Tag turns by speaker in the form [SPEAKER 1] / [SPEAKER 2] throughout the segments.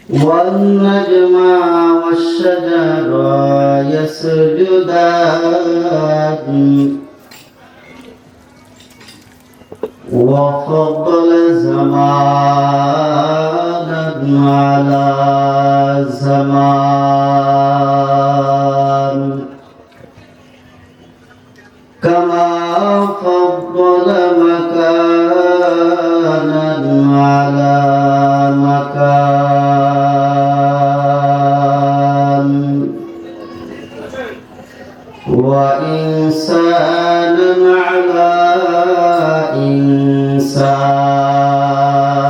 [SPEAKER 1] والنجم والشجر يسجدان وفضل زمانا على زمان كما فضل مكانا على مكان وإنسانا على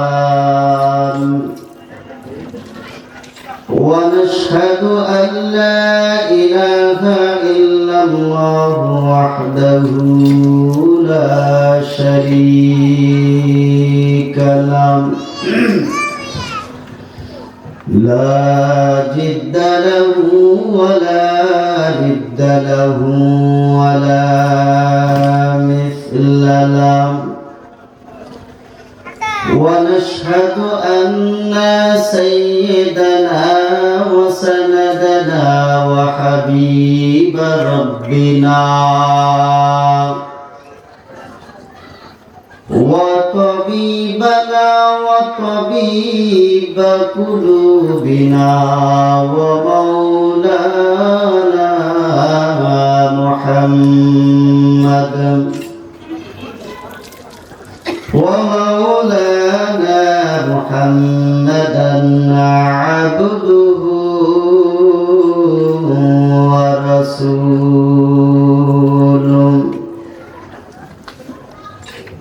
[SPEAKER 1] إنسان ونشهد أن لا إله إلا الله وحده لا شريك له لا جد له ولا ند له ولا مثل له ونشهد أن سيدنا وسندنا وحبيب ربنا وطبيبنا وطبيب قلوبنا ومولانا محمد محمدا عبده ورسوله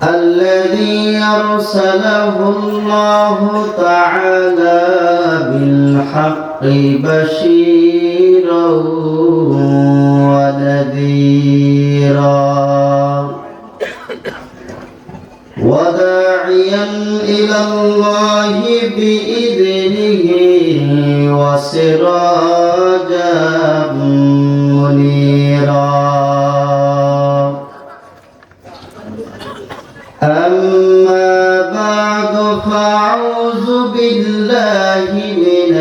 [SPEAKER 1] الذي أرسله الله تعالى بالحق بشيرا ونذيرا وداعيا إلى الله بإذنه وسراجا منيرا أما بعد فأعوذ بالله من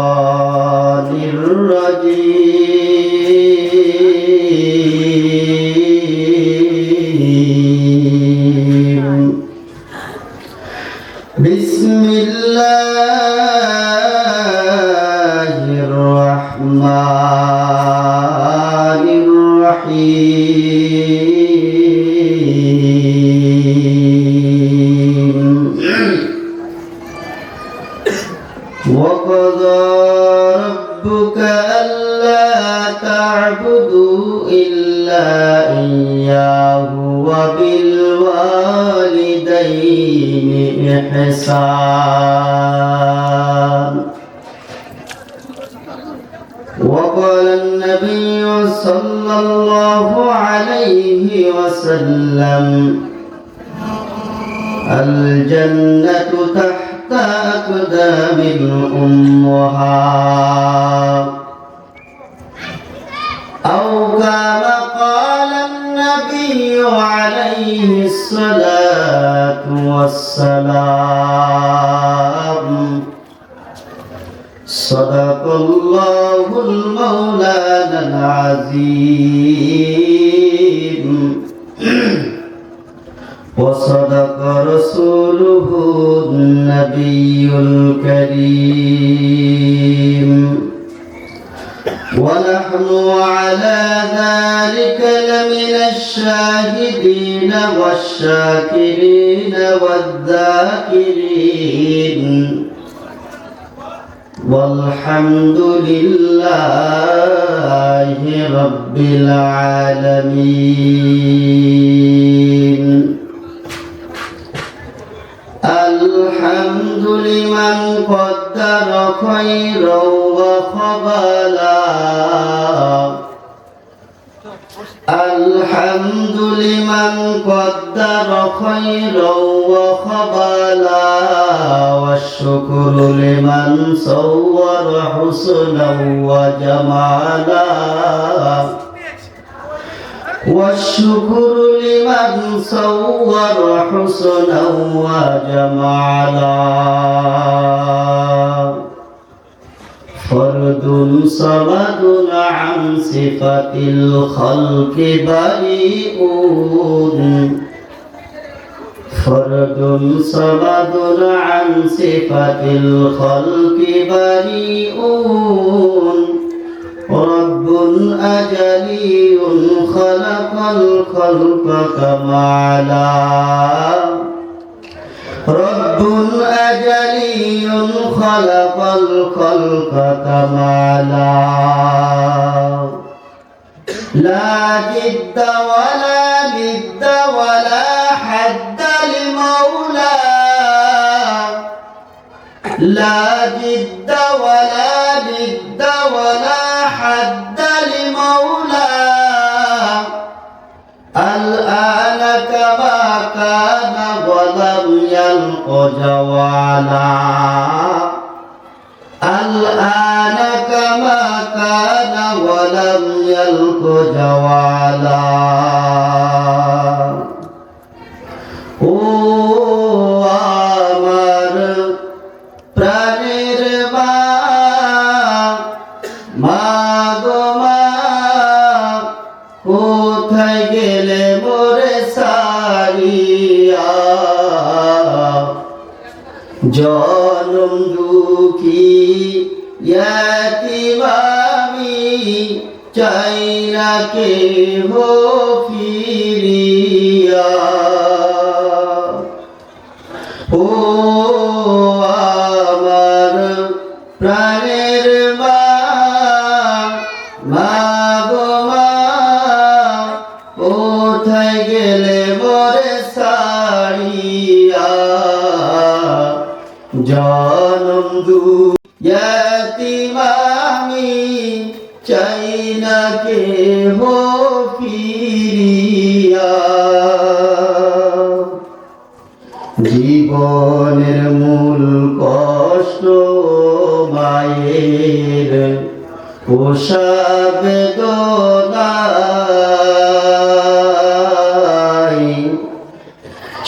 [SPEAKER 1] الشيطان الرجيم بسم الله الرحمن الرحيم وقضى ربك ألا تعبدوا إلا إياه وبالوالدين إحسان وقال النبي صلى الله عليه وسلم الجنة تحت أقدام الأمهات أو كما قال النبي عليه الصلاة والسلام صدق الله المولانا العظيم وصدق رسوله النبي الكريم ونحن على ذلك لمن الشاهدين والشاكرين والذاكرين والحمد لله رب العالمين الحمد لمن قدر خيرا وقبلا الحمد لمن قدر خيرا وقبلا والشكر لمن صور حسنا وجمالا والشكر لمن صور حسنا وجمالا فرد صمد عن صفة الخلق بريء فرد صمد عن صفة الخلق بريء رب أجلي خلق الخلق كمالا رب أجلي خلق الخلق كمالا لا جد ولا ند ولا حد لمولى لا جد ولا ند ولا حد لمولى الآن كما كان ولم يلق جوالا الآن كما كان ولم يلق جوالا ও আমার প্রাণের মা মা গো মা কোথায় গেলে মোরে সারিয়া জনম দুঃখী ইয়াতিম আমি চাই না কেহ ফিরিয়া ও আমার প্রাণের মা মা গো মা কোথায় গেলে মোরে সারিয়া জনম দুঃখী আমি চাই না কেহ ফিরিয়া জীবনের মূল কষ্ট মায়ের পোষা বেদনায়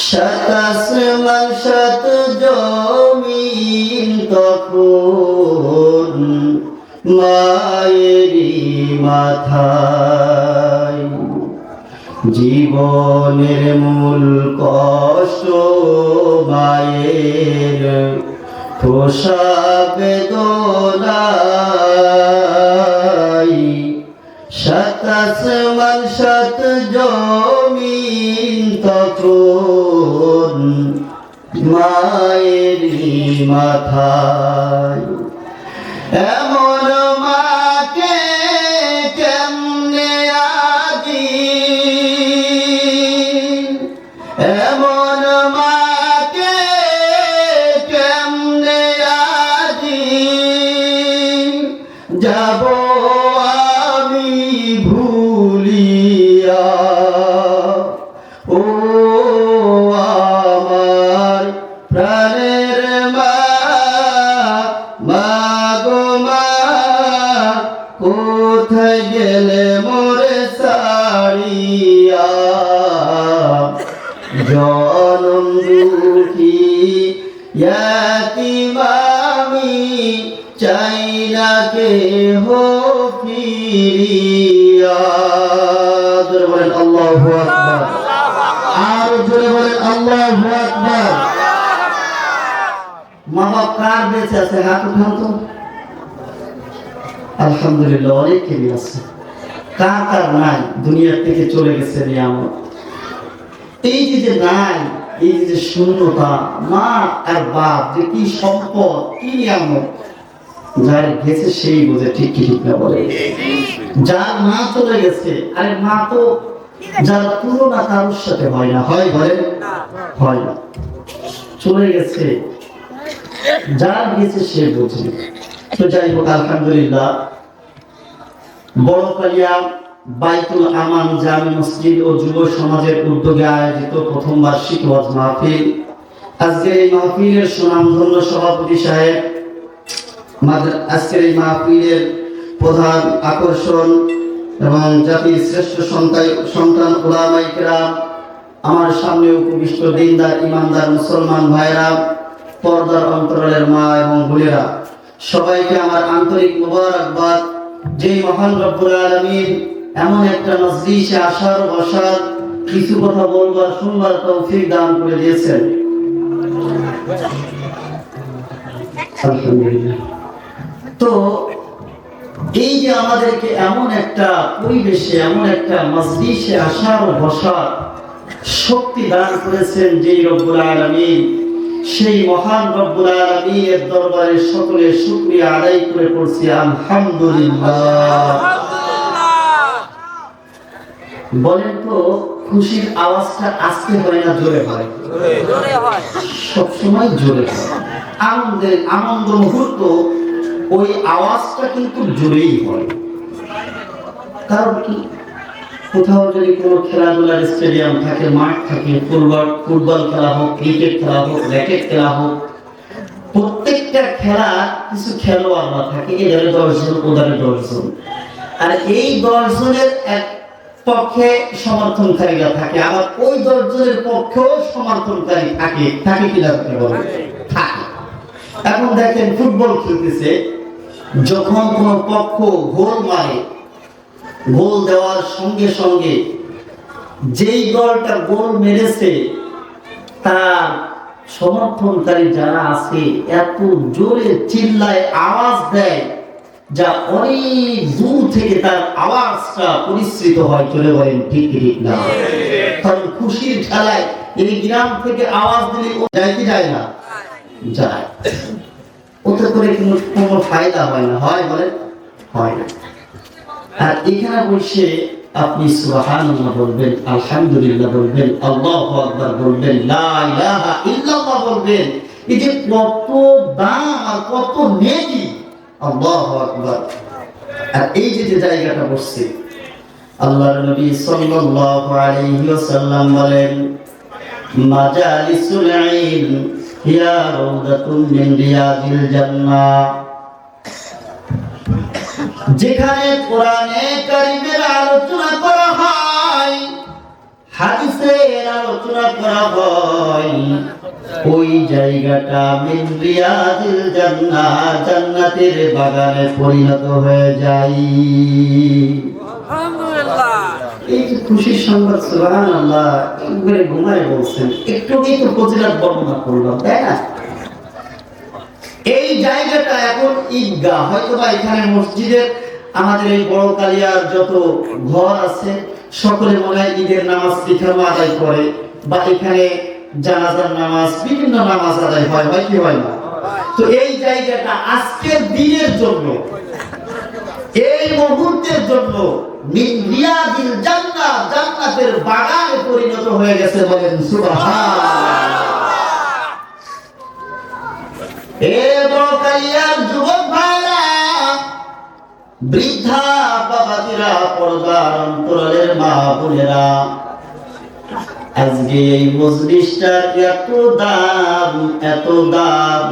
[SPEAKER 1] সাত আসমান সাত জমিন তখন মায়েরই মাথায় জীবনের মূল কষ্ট মায়ের পোষা বেদনায় সাত আসমান সাত জমিন তখন মায়েরই মাথায় এমন মাকে কেমনে আজি এমন মাকে কেমনে আজি যাব আমি ভুলিয়া ও আমার প্রাণের মা মা গো মা কোথায় গেলে মোরে সারিয়া জনম দুঃখী ইয়াতিম আমি চাই না কেহ ফিরিয়া জোরে বলেন আল্লাহু আকবার আর জোরে বলেন আল্লাহু আকবার মা বাপ কার বেঁচে আছে হাত উঠান তো আলহামদুলিল্লাহ অনেকেরই আছে কার কার নাই দুনিয়া থেকে চলে গেছে নিয়ামত এই যে নাই এই যে শূন্যতা মা আর বাপ যে কি সম্পদ কি নিয়ামত যার গেছে সেই বোঝে ঠিক কি ঠিক না বলে যার মা চলে গেছে আরে মা তো যার তুলনা কারোর সাথে হয় না হয় বলে হয় না চলে গেছে যার গেছে সে বোঝে তো যাই হোক আলহামদুলিল্লাহ বড়কালিয়া বাইতুল আমান জামে মসজিদ ও যুব সমাজের উদ্যোগে আয়োজিত প্রথম বার্ষিক ওয়াজ মাহফিল আজকের এই মাহফিলের সুনামধন্য সভাপতি সাহেব আজকের এই মাহফিলের প্রধান আকর্ষণ এবং জাতির শ্রেষ্ঠ সন্তান উলামায়ে কেরাম, আমার সামনে উপবিষ্ট দিনদার ইমানদার মুসলমান ভাইরা, পর্দার অন্তরালের মা এবং বোনেরা, সবাইকে আমার আন্তরিক মোবারকবাদ। যে মহান রব্বুল আলামিন এমন একটা মজলিসে আসার বসার, কিছু কথা বলবার শুনবার তৌফিক দান করে দিয়েছেন, আলহামদুলিল্লাহ। তো এই যে আমাদেরকে এমন একটা পরিবেশে, এমন একটা মজলিসে আসার বসার শক্তি দান করেছেন যে রব্বুল আলামিন, সেই মহান রব্বুল আলামিনের দরবারে সকলে শুকরিয়া আদায় করে পড়ছি আলহামদুলিল্লাহ। বলেন তো, খুশির আওয়াজটা আস্তে হয় না জোরে হয়? জোরে হয়, সব সময় জোরে হয়। আনন্দ মুহূর্ত ওই আওয়াজটা কিন্তু জোরেই হয়। কারণ কি, কোথাও যদি কোনো খেলাধুলার স্টেডিয়াম থাকে, মাঠ থাকে, ফুটবল খেলা হোক, ক্রিকেট খেলা হোক, র্যাকেট খেলা হোক, প্রত্যেকটা খেলা কিছু খেলোয়াড়রা থাকে, এদের 10 জন, ওদের 10 জন, আর এই 10 জনের এক পক্ষে সমর্থনকারীরা থাকে, আবার ওই 10 জনের পক্ষেও সমর্থনকারী থাকে। থাকে কিনা বলে? থাকে। এখন দেখেন, ফুটবল খেলতেছে, যখন কোনো পক্ষ গোল মারে, গোল দেওয়ার সঙ্গে সঙ্গে যেই দলটা গোল মেরেছে তার সমর্থনকারী যারা আছে এত জোরে চিল্লায়, আওয়াজ দেয়, যা অনেক দূর থেকে তার আওয়াজটা পরিশ্রিত হয়। চলে বলেন ঠিক ঠিক না? কারণ খুশির খেলায় এই গ্রাম থেকে আওয়াজ দিলে যায় কি যায় না? যায়। ওতে করে কোনো ফায়দা হয় না, হয় বলে? হয় না। আর এখানে বসে আপনি সুবহানাল্লাহ বলবেন, আলহামদুলিল্লাহ বলবেন, আল্লাহু আকবার বলবেন, লা ইলাহা ইল্লাল্লাহ বলবেন, এই যে কত দাম আর কত নেকি! আল্লাহু আকবার। আর এই যে জায়গাটা বসছে, আল্লাহর নবী সাল্লাল্লাহু আলাইহি ওয়াসাল্লাম বলেন, মাজালিসুল ইলম হিয়া রাউদাতুন মিন রিয়াদিল জান্নাহ। যেখানে কোরআনে কারীমের আলোচনা করা হয়, হাদিসের আলোচনা করা হয়, ওই জায়গাটা মিন রিয়াদিল জান্নাহ, জান্নাতের বাগানে পরিণত হয়ে যায়। আলহামদুলিল্লাহ। এই যে খুশির সংবাদ, সুবহানাল্লাহ, একবারে ঘুমায় বলছেন, একটু তো ফজিলত বর্ণনা করলাম, তাই না? এই জায়গাটা এখন ঈদগাহ, হয়তো বা এখানে মসজিদের আমাদের এই বড় কালিয়ার যত ঘর আছে সকলে মনে হয় ঈদের নামাজ এখানে আদায় করে, বা এখানে জানাজার নামাজ, বিভিন্ন নামাজ আদায় হয়, হয় কি হয় না? তো এই জায়গাটা আজকের দিনের জন্য, এই মুহূর্তের জন্য মিন রিয়াদিল জান্নাহ, জান্নাতের বাগানে পরিণত হয়ে গেছে। বলেন সুবহানাল্লাহ। এ বড় কালিয়ার যুবক ভাইরা, বৃদ্ধা বাবাজিরা, পর্দার অন্তরালের মা বোনেরা, আজকে এই মজলিসটার এত দাম, এত দাম,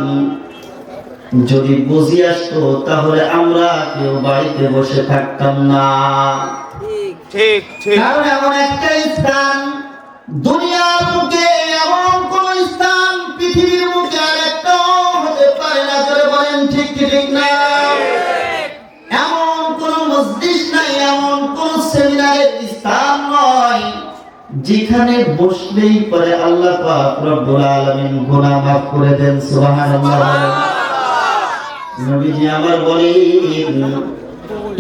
[SPEAKER 1] যদি বুঝি আসতো তাহলে আমরা কেউ বাড়িতে বসে থাকতাম না। ঠিক ঠিক। কারণ এমন একটা স্থান, দুনিয়ার বুকে এমন কোন স্থান পৃথিবীর বুকে আর একটাও হতে পারে না। জোরে বলেন ঠিক ঠিক না? এমন কোন মজলিস নাই, এমন কোন সেমিনারের স্থান নয় যেখানে বসলেই পরে আল্লাহ পাক রব্বুল আলামিন গুনাহ মাফ করে দেন। সুবহানাল্লাহ। নবীজি আমার বলেন,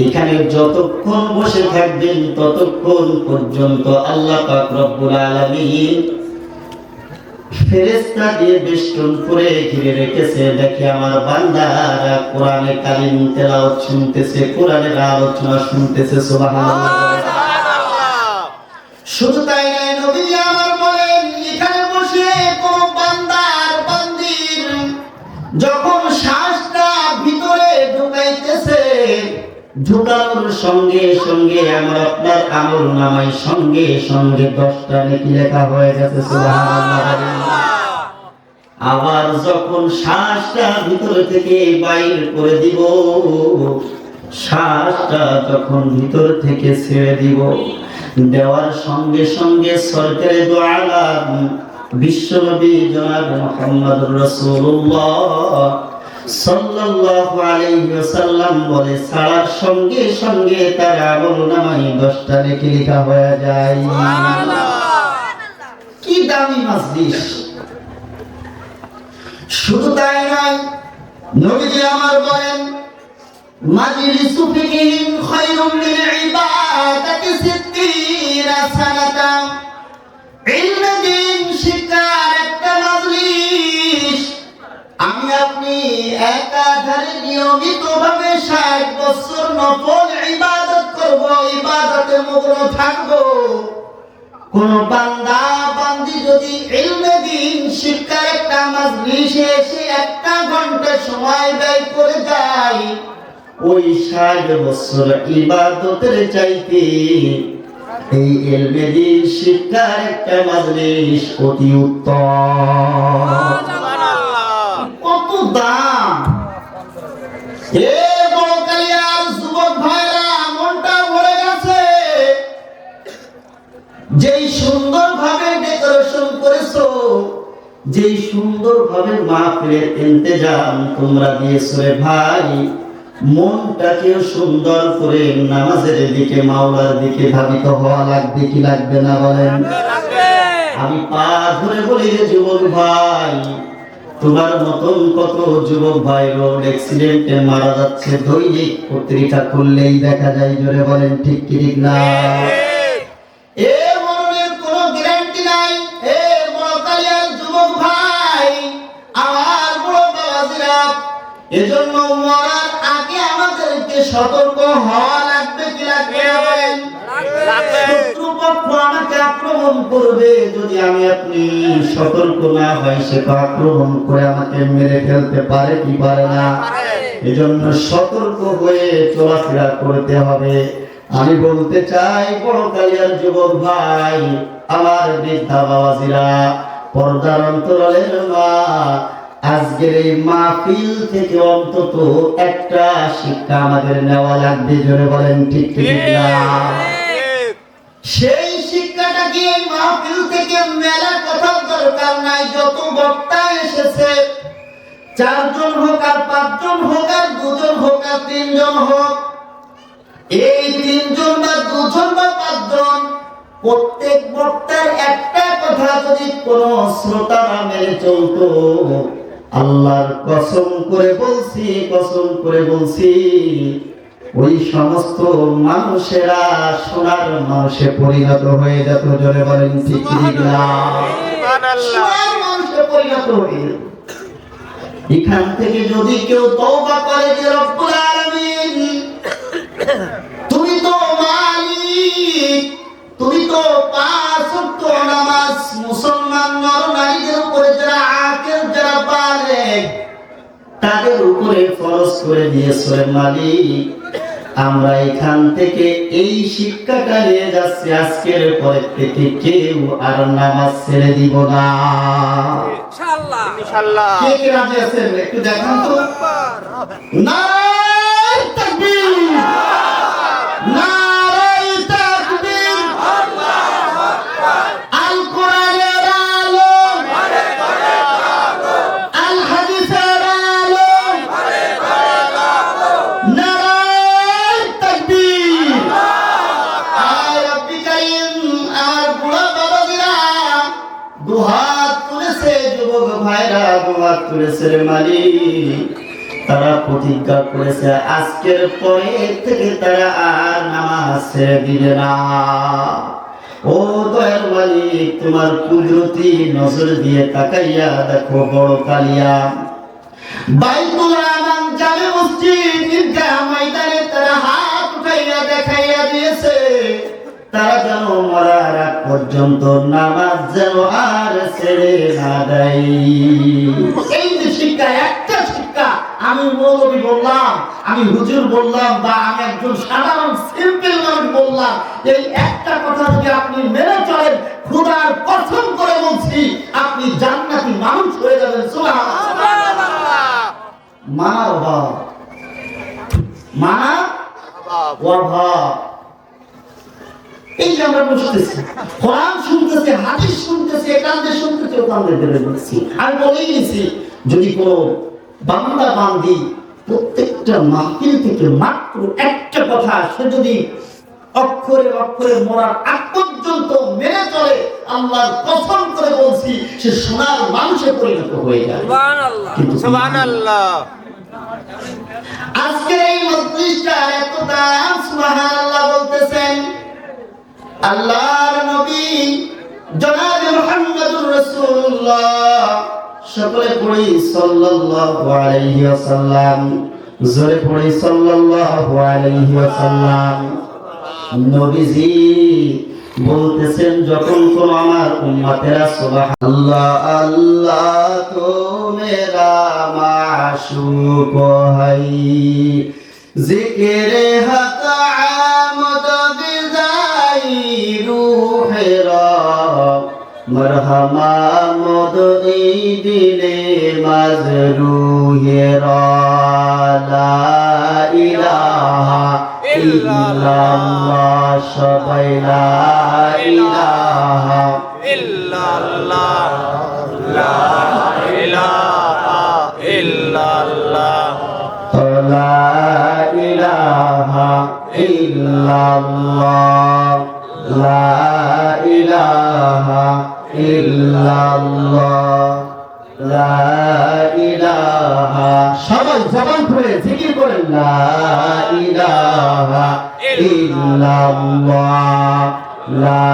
[SPEAKER 1] এখানে যতক্ষণ বসে থাকবেন ততক্ষণ পর্যন্ত আল্লাহ পাক রব্বুল আলামিন ফেরেশতা দিয়ে বেষ্টন করে ঘিরে রেখেছে। দেখে আমার বান্দারা কোরআনে কালিম তেলাওয়াত শুনতেছে, কোরআনের আলোচনা শুনতেছে। সুবহানাল্লাহ। শুধু তাই নয়, নবীজি আমার বলেন, এখানে বসে কোন বান্দার বান্দির যখন শ্বাসটা ভিতরে ঢুকাইতেছে, ঢুকানোর সঙ্গে সঙ্গে আমার আপনার আমল নামায় সঙ্গে সঙ্গে 10টা নেকি লেখা হয়ে গেছে। সুবহানাল্লাহ। আবার যখন শ্বাসটা ভিতর থেকে বাইর করে দিব, শ্বাসটা যখন ভিতর থেকে ছেড়ে দিব, দেওয়ার সঙ্গে সঙ্গে সরকারে দু আলাম বিশ্বনবী জনাব মুহাম্মদুর রাসূলুল্লাহ সাল্লাল্লাহু আলাইহি ওয়াসাল্লাম বলে, ছাড়ার সঙ্গে সঙ্গে তার আমলনামায় 10টা নেকি লেখা হয়ে যায়। সুবহানাল্লাহ! কি দামি মজলিস! শুধু তাই নয়, নবীজি আমার বলেন, মাজলিসু ফিকিহিন খায়রুম মিন ইবাদাতি 60 সানাতান। ইলমে দ্বীন শিক্ষার একটা মজলিস আমি আপনি একাধারে নিয়মিতভাবে 60 বছর নফল ইবাদত করব, ইবাদতে মগ্ন থাকব। কোন বান্দা বান্দি যদি ইলমে দ্বীন শিক্ষার একটা মজলিসে এসে 1 ঘন্টা সময় ব্যয় করে যায়, ওই 60 বছর ইবাদতের চাইতে এই ইলমে দ্বীন শিক্ষার একটা মজলিস অতি উত্তম। কত দাম! এ বড়কালিয়ার যুবক ভাইরা, মনটা ভরে গেছে। যেই সুন্দরভাবে ডেকোরেশন করেছো, যেই সুন্দরভাবে মাহফিলের ইন্তজাম তোমরা দিয়েছো রে ভাই, মনটাকে সুন্দর করে নামাজের দিকে, মাওলার দিকে ধাবিত হওয়া লাগবে কি লাগবে না বলেন? আমি পা ধরে বলি রে যুবক ভাই, তোমার মতন কত যুবক ভাই রোড অ্যাক্সিডেন্টে মারা যাচ্ছে, দৈনিক পত্রিকা খুললেই দেখা যায়। জোরে বলেন ঠিক কি ঠিক না? এ মরণের কোনো গ্যারান্টি নাই। এ বড়কালিয়ার যুবক ভাই, আমার বড় বাবাজিরা, এজন্য মরার আগে আমাদেরকে সতর্ক হওয়া লাগবে কি লাগবে না বলেন? শত্রুপক্ষ আমাকে আক্রমণ করবে, যদি আমি আপনি সতর্ক না হই, সে তো আক্রমণ করে আমাকে মেরে ফেলতে পারে কি পারে না? এজন্য সতর্ক হয়ে চলাফেরা করতে হবে। আমি বলতে চাই, বড়কালিয়ার যুবক ভাই, আমার বৃদ্ধা বাবাজিরা, পর্দার অন্তরালের মা, আজকের এই মাহফিল থেকে অন্তত একটা শিক্ষা আমাদের নেওয়া লাগবে। জোরে বলেন ঠিক ঠিক না? সেই শিক্ষাটা কি এই মাহফিল থেকে মেলা কথার দরকার নাই। যত বক্তা এসেছে, 4 জন হোক আর 5 জন হোক আর 2 জন হোক আর 3 জন হোক, এই 3 জন বা 2 জন বা 5 জন, প্রত্যেক বক্তার একটা কথা যদি কোন শ্রোতারা মেনে চলতো, আল্লাহর কসম করে বলছি, কসম করে বলছি, ওই সমস্ত মানুষেরা সোনার মানুষে পরিণত হয়ে যেত। জোরে বলেন ঠিক ঠিক না? সোনার মানুষে পরিণত হয়ে যেত। এখান থেকে যদি কেউ তওবা করে যে রব্বুল আলামিন, তুমি তো মালিক, তুমি তো 5 ওয়াক্ত নামাজ মুসলমান নর নারীদের উপরে যারা আকিল, যারা বালেগ, তাদের উপরে ফরজ করে দিয়েছো মালিক। আমরা এখান থেকে এই শিক্ষাটা নিয়ে যাচ্ছি, আজকের পরে থেকে কেউ আর নামাজ ছেড়ে দিব না ইনশাআল্লাহ। ইনশাআল্লাহ। কে কে রাজি আছেন একটু দেখান তো। নারায়ে তাকবীর, নারায়ে তাকবীর, আল্লাহু আকবার। আল কোরআনের আলো, ঘরে ঘরে আলো, আল হাদিসের আলো, ঘরে ঘরে আলো, নারায়ে তাকবীর, আয় রব্বি কারীম। আমার বুড়া বাবাজিরা দুহাত তুলেছে, যুবক ভাইরা দুহাত তুলেছে রে মালিক। তারা প্রতিজ্ঞা করেছে আজকের পরে থেকে তারা আর নামাজ ছেড়ে দিবে না। ও দয়াল মালিক, তোমার কুদরতি নজর দিয়ে তাকাইয়া দেখো বড়কালিয়া বাইতুল আমান জামে মসজিদ ঈদগাহ ময়দানে তারা হাত উঠাইয়া দেখাইয়া দিয়েছে, তারা যেন মরার আগ পর্যন্ত নামাজ যেন আর ছেড়ে না দেয়। এই যে শিক্ষা, একটা শিক্ষা আমি মৌলবী বললাম, আমি হুজুর বললাম, বা আমি একজন সাধারণ সিম্পল মানুষ বললাম, এই একটা কথা যদি আপনি মেনে চলেন, খোদার কসম করে বলছি, আপনি জান্নাতি মানুষ হয়ে যাবেন। সুবহানাল্লাহ। মানার অভাব, মানা অভাব। এই যে আমরা বসতেছি, কোরআন শুনতেছি, হাদিস শুনতেছি, কান্দে শুনতেছি, কান্দে ধরে বলছি। আমি বলেই গেছি, যদি কোনো বান্দা বান্দি প্রত্যেকটা মাহফিল থেকে মাত্র একটা কথা সে যদি অক্ষরে অক্ষরে মরার আগ পর্যন্ত মেনে চলে, আল্লাহর কসম করে বলছি সে সোনার মানুষে পরিণত হয়ে যায়। সুবহানাল্লাহ, সুবহানাল্লাহ। আজকের এই মজলিসটার এত দাম, সুবহানাল্লাহ বলতেছেন আল্লাহর নবী জনাব মুহাম্মদুর রাসূলুল্লাহ। সকলে পড়ি সাল্লাল্লাহু আলাইহি ওয়াসাল্লাম, জোরে পড়ি সাল্লাল্লাহু আলাইহি ওয়াসাল্লাম। নবীজি বলতেছেন, যখন কোন আমার উম্মতেরা সুবহানাল্লাহ আল্লাহ তো মেরা মাশুক হাই, জিকিরে হক আমদ বিজাই রূহেরা, মরহমা মদ এই দিলে মাজরুহেরা, লা ইলাহা ইল্লাল্লাহ, সবাই লা ইলাহা ইল্লাল্লাহ, লা ইলাহা ইল্লাল্লাহ, লা ইলাহা ইল্লাল্লাহ, লা ইলাহা ইল্লাল্লাহ, লা ইলাহা। সবাই জবান খুলে জিকির করেন, লা ইলাহা ইল্লাল্লাহ, লা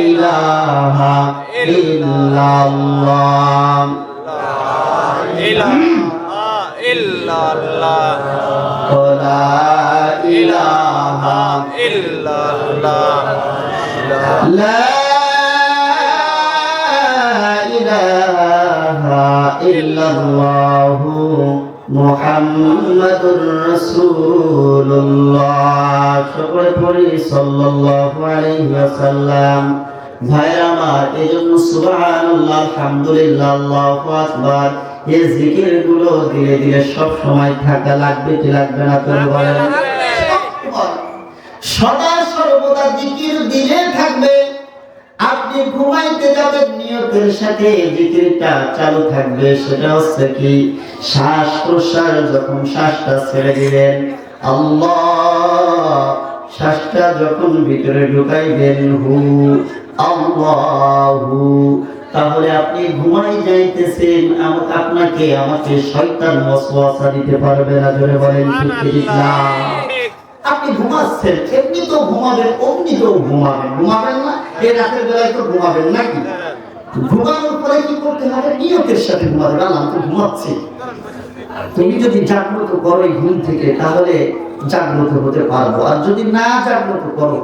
[SPEAKER 1] ইলাহা ইল্লাল্লাহ, লা ইলাহা ইল্লাল্লাহ, লা ইলাহা ইল্লাল্লাহ, লা ইলাহা ইল্লাল্লাহু মুহাম্মাদুর রাসূলুল্লাহ। সকলে পড়ি সাল্লাল্লাহু আলাইহি ওয়াসাল্লাম। ভাইরা আমার, এজন্য সুবহানাল্লাহ, আলহামদুলিল্লাহ, আল্লাহু আকবার, এই জিকিরগুলো ধীরে ধীরে সব সময় থাকা লাগবে কি লাগবে না? তুমি বলেন। সদা সর্বদা জিকির দিলে থাকবে। আপনি ঘুমাইতে যাবেন, নিয়তের সাথে জিকিরটা চালু থাকবে। সেটা হচ্ছে কি, শ্বাস প্রশ্বাস যখন শ্বাসটা ছেড়ে দিবেন, আল্লাহ, শ্বাসটা যখন ভিতরে ঢুকাইবেন, হু আল্লাহু, তাহলে আপনি ঘুমাই যাইতেছেন। আপনাকে আমাকে শয়তান ওয়াসওয়াসা দিতে পারবে না। জোরে বলেন ঠিক না? আপনি ঘুমাচ্ছেন, এমনি তো ঘুমাবেন, অমনি তো ঘুমাবেন, ঘুমাবেন না? এই রাতের বেলায় তো ঘুমাবেন নাকি? ঘুমানোর পরে কি করতে হবে? নিয়তের সাথে ঘুমাবেন। আমি তো ঘুমাচ্ছি। তুমি যদি জাগ্রত করো এই ঘুম থেকে, তাহলে জাগ্রত হতে পারবো। আর যদি না জাগ্রত করো,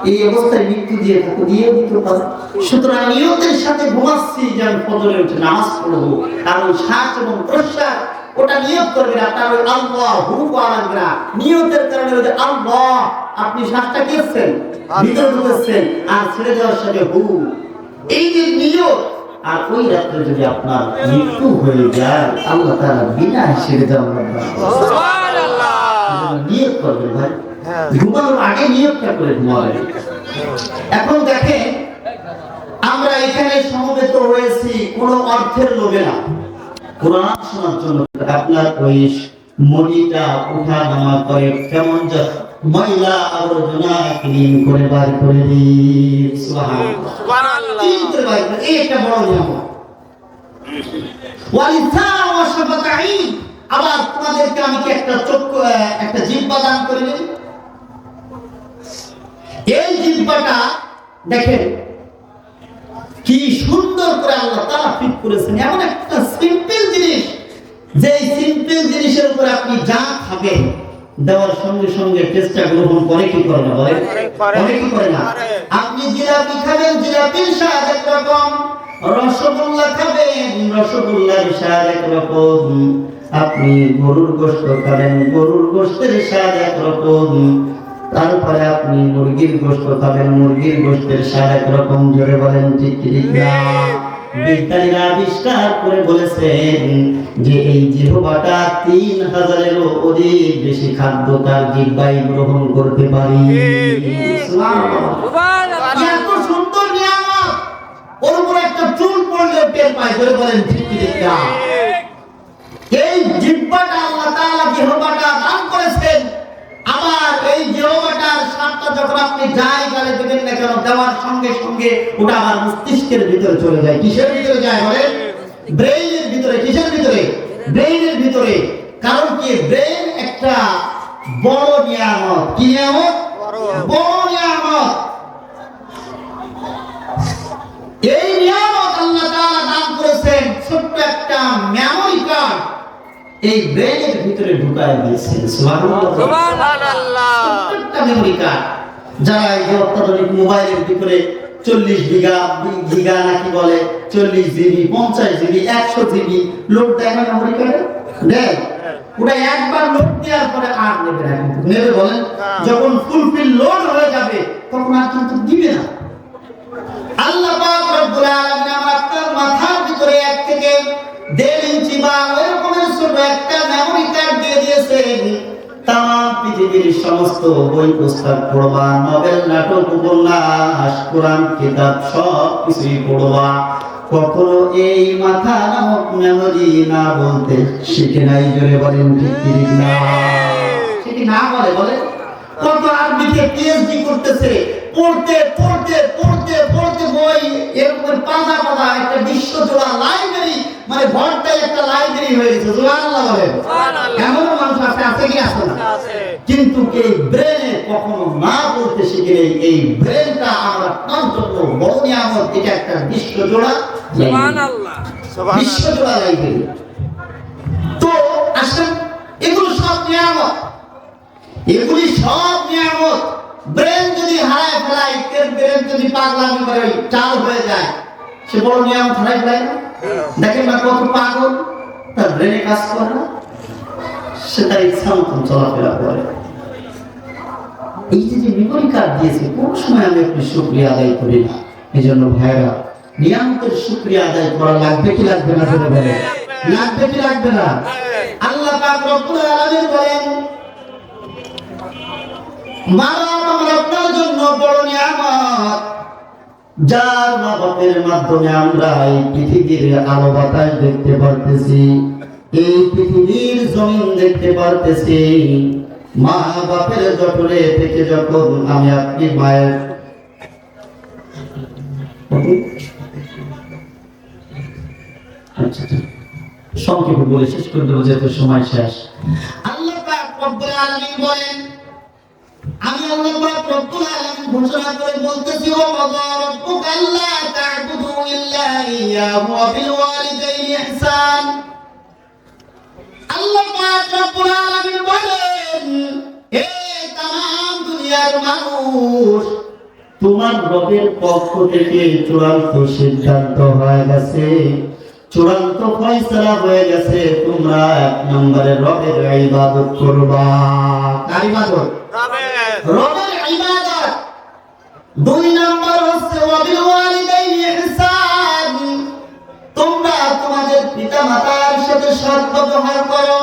[SPEAKER 1] এই অবস্থায় মৃত্যু দিয়ে থাকো, দিয়ে দিতে পারো। সুতরাং নিয়তের সাথে ঘুমাচ্ছি যে আমি ফজরে উঠে নামাজ পড়বো, আর ওই শ্বাস এবং প্রশ্বাস ওটা নিয়ত করবেন। আপনার ওই আল্লাহ হু পাওয়া না, নিয়তের কারণে ওই যে আল্লাহ, আপনি শ্বাসটা খেয়েছেন, ভিতরে ঢুকেছেন, আর ছেড়ে যাওয়ার সাথে হু, এই যে নিয়ত। আর ওই রাত্রে যদি আপনার মৃত্যু হয়ে যায়, আল্লাহ তাআলা বিনা হিসেবে জান্নাত দান করবেন। সুবহানাল্লাহ। নিয়ত করবেন ভাই, ঘুমানোর আগে নিয়তটা করে ঘুমাবেন। এখন দেখেন, আমরা এখানে সমবেত হয়েছি কোনো অর্থের লোভে না, কোরআন শোনার জন্য। আপনার ওই মনিটা উঠা নামা করে কেমন যা ময়লা আবর্জনা ক্লিন করে বার করে দিন। সুবহানাল্লাহ। চিনতে পারবে, এই একটা বড় নিয়ামত। ওয়ালিসান ওয়া শাফাতাইন, আবার তোমাদেরকে আমি কি একটা চক্ষু, একটা জিহ্বা দান করে দিই। এই জিহ্বাটা দেখেন কি সুন্দর করে আল্লাহ তাআলা ফিট করেছেন। এমন একটা সিম্পল জিনিস, যে সিম্পল জিনিসের উপর আপনি যা খাবেন, দেওয়ার সঙ্গে সঙ্গে টেস্টটা গ্রহণ করে কি করে না? বলে করে কি করে না? আপনি জিলাপি খাবেন, জিলাপির স্বাদ একরকম। রসগোল্লা খাবেন, রসগোল্লার স্বাদ একরকম। আপনি গরুর গোশত খাবেন, গরুর গোশতের স্বাদ একরকম। তারপরে আপনি মুরগির গোশত খাবেন, মুরগির গোশতের স্বাদ একরকম। জোরে বলেন ঠিক ঠিক না? বিজ্ঞানীরা আবিষ্কার করে বলেছেন যে এই জিহ্বাটা 3000-এরও অধিক বেশি খাদ্য তার জিহ্বায় গ্রহণ করতে পারে। সুবহানাল্লাহ। এত সুন্দর নিয়ামত, ওর উপরে একটা চুল পড়লে টের পায়, ধরে বলেন ঠিক কি ঠিক না? এই জিহ্বাটা আল্লাহ তাআলা জিহ্বাটা দান করেছেন। আবার এই জিহ্বাটার স্বাদটা যখন আপনি যাই গালে দেবেন না কেন, দেওয়ার সঙ্গে সঙ্গে ওটা আবার মস্তিষ্কের ভিতরে চলে যায়। কিসের ভিতরে যায় বলেন? ব্রেইনের ভিতরে। কিসের ভিতরে? ব্রেইনের ভিতরে। কারণ কি? ব্রেইন একটা বড় নিয়ামত। কি নিয়ামত? বড় নিয়ামত। এই নিয়ামত আল্লাহ তাআলা দান করেছেন, ছোট্ট একটা মেমোরি কার্ড এই ব্রেনের ভিতরে ঢুকায় দিয়েছেন। সুবহানাল্লাহ। একটা মেমোরি কার্ড। যারা এই অত্যাধুনিক মোবাইলের ভিতরে 40 গিগা নাকি বলে 40 জিবি 50 জিবি 100 জিবি লোড দেয় না মেমোরি কার্ডে? দেয়। ওটা একবার লোড দেওয়ার পরে আর নেবে না, কিন্তু নেবে বলেন? যখন ফুলফিল লোড হয়ে যাবে তখন আর কিন্তু দিবে না। আল্লাহ পাক রব্বুল আলামিন আপনার মাথার ভিতরে 1 থেকে 1.5 ইঞ্চি বা এরকমের ছোট একটা মেমোরি কার্ড দিয়ে দিয়েছেন। তাম পৃথিবীর সমস্ত বই পুস্তক পড়বা, নভেল, নাটক, উপন্যাস, কোরআন, কিতাব সব কিছুই পড়বা। কখনো এই মাথা নামক মেমোরি না বলতে শিখে নাই। জোরে বলেন ঠিক কি না? শিখে না বলে বলে কত আরবিতে পিএইচডি করতেছে, পড়তে পড়তে পড়তে পড়তে বই এরকম পাতা পাতা একটা বিশ্বজোড়া লাইব্রেরি, মানে ঘরটাই একটা লাইব্রেরি হয়ে গেছে। সুবহানাল্লাহ বলেন। এমন মানুষ আছে কি আছে না? কিন্তু এই ব্রেনে কখনো না বলতে শিখে নেই। এই ব্রেনটা আমরা তার জন্য বড় নিয়ামত। এটা একটা বিশ্বজোড়া সুবহানাল্লাহ, বিশ্বজোড়া লাইব্রেরি। তো আসেন, এগুলো সব নিয়ামত, এগুলি সব নিয়ামত। ব্রেন যদি হারায় ফেলায়, ব্রেন যদি পাগলামি করে চাল হয়ে যায়, সে বড় নিয়ামত হারায় ফেলায় না? দেখেন না কত পাগল, তার ব্রেনে কাজ করে না, সে তার ইচ্ছা মতন চলাফেরা করে। এই যে মেমোরি কার্ড দিয়েছে, কোন সময় আমি একটু শুকরিয়া আদায় করি না। এই জন্য ভাইরা, নিয়ামতের শুকরিয়া আদায় করা লাগবে কি লাগবে না? লাগবে কি লাগবে না? আল্লাহ পাক রব্বুল আলামিন বলেন, মানব আমার আপনার জন্য বড় নিয়ামত, যার মা বাপের মাধ্যমে আমরা এই পৃথিবীর আলো বাতাস দেখতে পারতেছি, এই পৃথিবীর জমিন দেখতে পারতেছি। মা বাপের জঠরে থেকে যখন আমি আপনি মায়ের সংক্ষেপে বলে শেষ করে দেবো, যেহেতু সময় শেষ। আল্লাহ পাক রব্বুল আলামিন বলেন, আমি আল্লাহ পাক রব্বুল আলামিন ঘোষণা করে বলতেছি, ওয়া ক্বাদা রাব্বুকা আল্লা তা'বুদু ইল্লা ইয়্যাহু ওয়া বিল ওয়ালিদাইনি ইহসান। আল্লাহ পাক রব্বুল আলামিন বলেন, হে তামাম দুনিয়ার মানুষ, তোমার রবের পক্ষ থেকে চূড়ান্ত সিদ্ধান্ত হয়ে গেছে, চূড়ান্ত ফয়সালা হয়ে গেছে, তোমরা 1 নম্বরে রবের ইবাদত করবা। কার ইবাদত? রবের ইবাদত। 2 নম্বর হচ্ছে ওয়াবিল ওয়ালিদাইনি ইহসান, তোমরা তোমাদের পিতামাতার সাথে সৎ ব্যবহার করো।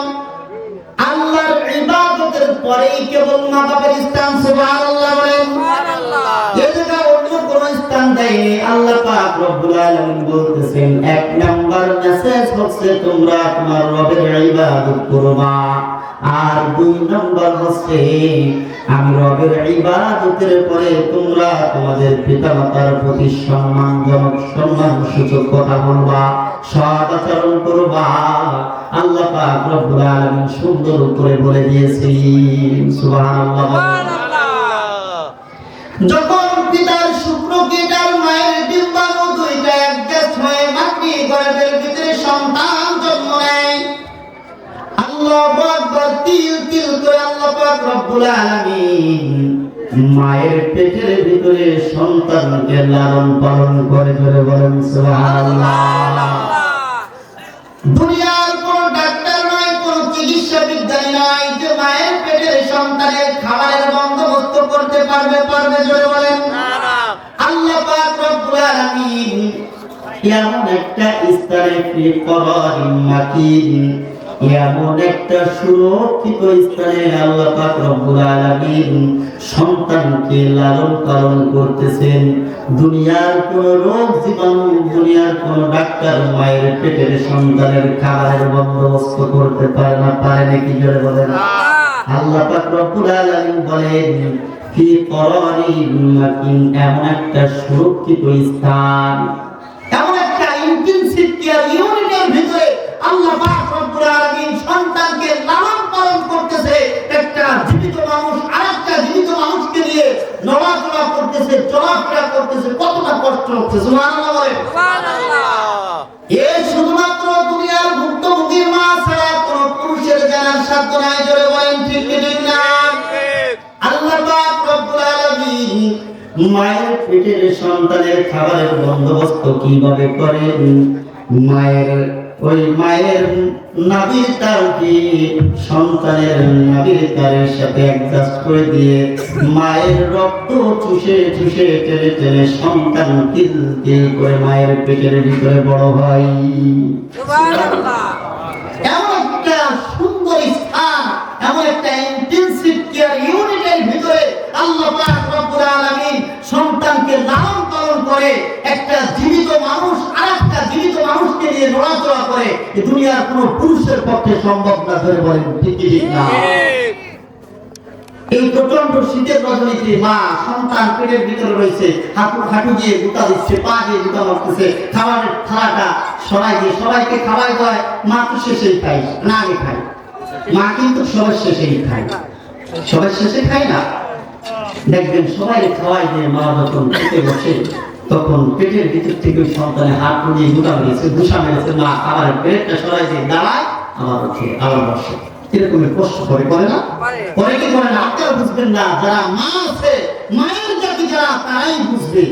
[SPEAKER 1] আল্লাহর ইবাদতের পরেই কেবল মা বাবার স্থান। সুবহানাল্লাহ বলেন। সুবহানাল্লাহ। এই জায়গা অন্য কোন স্থান দেয়নি। আল্লাহ পাক রব্বুল আলামিন বলতেছেন, 1 নাম্বার মেসেজ হচ্ছে তোমরা তোমার রবের ইবাদত করবা। আর 2 নাম্বার হচ্ছে আমি রবের ইবাদতের পরে তোমরা তোমাদের পিতামাতার প্রতি সম্মানজনক সম্মানসূচক কথা বলবা, সৎ আচরণ করবা। আল্লাহ পাক রব্বুল আলামিন সুন্দর করে বলে দিয়েছেন। সুবহানাল্লাহ। যখন পিতার শুক্রকেটার মায়ের ডিম্বাণু দুইটা অ্যাডজাস্ট হয়ে মাতৃ গর্ভের ভিতরে সন্তান জন্ম নেয়, আল্লাহু আকবার, তিল তিল করে আল্লাহ পাক রব্বুল আলামিন মায়ের পেটের ভিতরে সন্তানকে লালন পালন করে। ধরে বলেন সুবহানাল্লাহ। দুনিয়ার কোন ডাক্তার নয়, কোন চিকিৎসা বিজ্ঞানী নয় যে মায়ের পেটের সন্তানের খাবারের বন্দোবস্ত করতে পারবে। জোরে বলেন না। আল্লাহ পাক রব্বুল আলামিন এমন একটা স্থানে ফি করারিন মাকিন, এমন একটা সুরক্ষিত স্থানে আল্লাহ পাক রব্বুল আলামিন সন্তানকে লালন পালন করতেছেন। দুনিয়ার কোন রোগ জীবাণু, দুনিয়ার কোন ডাক্তার মায়ের পেটের সন্তানের খাবারের বন্দোবস্ত করতে পারে না। পারে নাকি জোরে বলেন? আল্লাহ পাক রব্বুল আলামিন বলেন ফি করারিন মাকিন, এমন একটা সুরক্ষিত স্থান, এমন একটা ইন্টেনসিভ কেয়ার ইউনিটের ভিতরে আল্লাহ পাক রব্বুল আলামিন সন্তানকে লালন পালন করতেছে। একটা জীবিত মানুষ আরেকটা জীবিত মানুষকে নিয়ে নড়াচড়া করতেছে, চলাফেরা করতেছে, কতটা কষ্ট হচ্ছে। সুবহানাল্লাহ বলেন। সুবহানাল্লাহ। এই শুধুমাত্র দুনিয়ার ভুক্তভোগী মা ছাড়া কোন পুরুষের জানার সাধ্য নাই। জোরে বলেন ঠিক কি ঠিক না? আল্লাহ পাক রব্বুল আলামিন মায়ের পেটের সন্তানের খাবারের বন্দোবস্ত কিভাবে করেন? মায়ের নাভির তারকে সন্তানের নাভির তারের সাথে অ্যাডজাস্ট করে দিয়ে মায়ের রক্ত চুষে চুষে টেনে টেনে সন্তান তিল তিল করে মায়ের পেটের ভিতরে বড় হয়। সুবহানাল্লাহ। এমন একটা সুন্দর স্থান, এমন একটা ইন্টেনসিভ কেয়ার ইউনিটের ভিতরে আল্লাহ পাক রব্বুল আলামিন সন্তানকে লালন পালন করে। একটা জীবিত মানুষ আরেকটা জীবিত মানুষকে নিয়ে নড়াচড়া করে, এই দুনিয়ার কোনো পুরুষের পক্ষে সম্ভব না। ধরে বলেন ঠিক কি ঠিক না? এই প্রচন্ড শীতের রজনীতে মা সন্তান পেটের ভিতরে রয়েছে, হাঁটু দিয়ে গুতা দিচ্ছে, পা দিয়ে গুতা মারতেছে, খাবারের থালাটা সরাই দিয়ে সবাইকে খাওয়াই দেয়। মা তো শেষেই খায় না, আগে খায়। মা কিন্তু সবার শেষেই খায়, সবার শেষে খায় না। দেখবেন সবাই খাওয়াই দিয়ে মা যখন খেতে বসে তখন পেটের ভিতর থেকে সন্তানের হাত নিয়ে গুতা মেরেছে, ঘুষা মেরেছে, মা আবার পেটটা সরাই দিয়ে দাঁড়ায়, আবার ওঠে, আবার বসে। এরকমের কষ্ট করে না? পরে কি করে না? আপনারা বুঝবেন না, যারা মা আছে, মায়ের জাতি যারা, তারাই বুঝবে।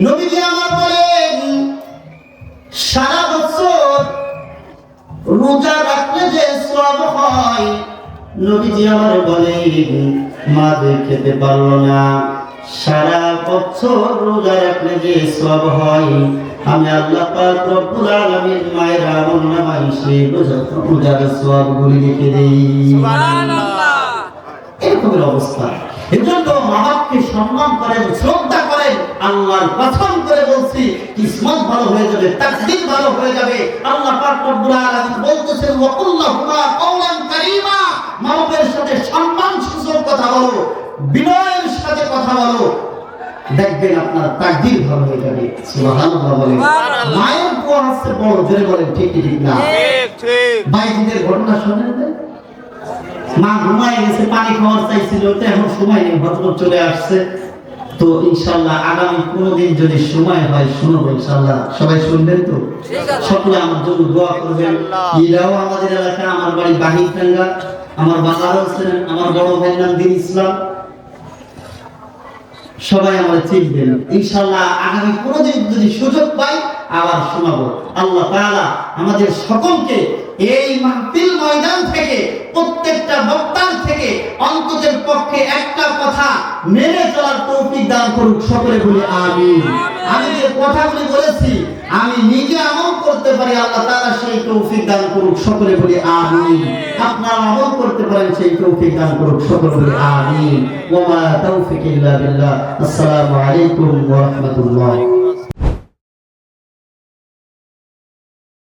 [SPEAKER 1] নবীজি আমার বলেন সারা বছর রোজা রাখলে যে সওয়াব হয়, নবীজি আমার বলেন মা যে খেতে পারলো না, সারা বছর রোজা রাখলে যে সওয়াব হয়, আমি আল্লাহ পাক রব্বুল আলামিন মায়ের আমলনামায় সেই রোজার সওয়াবগুলি লিখে দেই। সুবহানাল্লাহ। এরকমের অবস্থা। এজন্য মা বাপকে সম্মান করেন, শ্রদ্ধা করেন। আল্লাহর কসম করে বলছি, কিসমত ভালো হয়ে যাবে, তাকদীর ভালো হয়ে যাবে। আল্লাহ পাক রব্বুল আলামিন বলতেছেন ওয়াকুল্লাহুমা কাওলান কারীমা, মা বাপের সাথে সম্মান সূচক কথা বলো, বিনয়ের সাথে কথা বলো, দেখবেন আপনার তাকদীর ভালো হয়ে যাবে। সুবহানাল্লাহ বলেন। মায়ের দোয়া হচ্ছে বড়। জোরে বলেন ঠিক কি ঠিক না? ঠিক ঠিক। বাইজিদের ঘটনা শুনেন না? মা ঘুমায় গেছে, পানি খাওয়ার চাইছিল, তো এখন সময় নেই, হযরত চলে আসছে। তো ইনশাআল্লাহ আগামী কোনদিন যদি সময় হয় শুনবো ইনশাআল্লাহ। সবাই শুনবেন তো? সকলে আমার জন্য দোয়া করবেন। এরাও আমাদের এলাকা, আমার বাড়ি বাহিরটাঙ্গা, আমার বাবাও ছিলেন, আমার বড় ভাইয়ের নাম দিন ইসলাম। সবাই আমরা চিনবেন ইনশাআল্লাহ। আগামী কোনদিন যদি সুযোগ পাই আবার শোনাবো। আল্লাহ তাআলা আমাদের সকলকে এই মাহফিল ময়দান থেকে, প্রত্যেকটা বক্তার থেকে অন্তরের পক্ষে একটা কথা মেনে চলার তৌফিক দান করুক। সকলে বলি আমিন। আমি যে কথাগুলি বলেছি আমি নিজে আমল করতে পারি, আল্লাহ তাআলা সেই তৌফিক দান করুক। সকলে বলি আমিন। আপনারা আমল করতে পারেন, সেই তৌফিক দান করুক। সকলে বলি আমিন। ওয়া মা তাওফিক ইল্লা বিল্লাহ। আসসালামু আলাইকুম ওয়া রাহমাতুল্লাহ।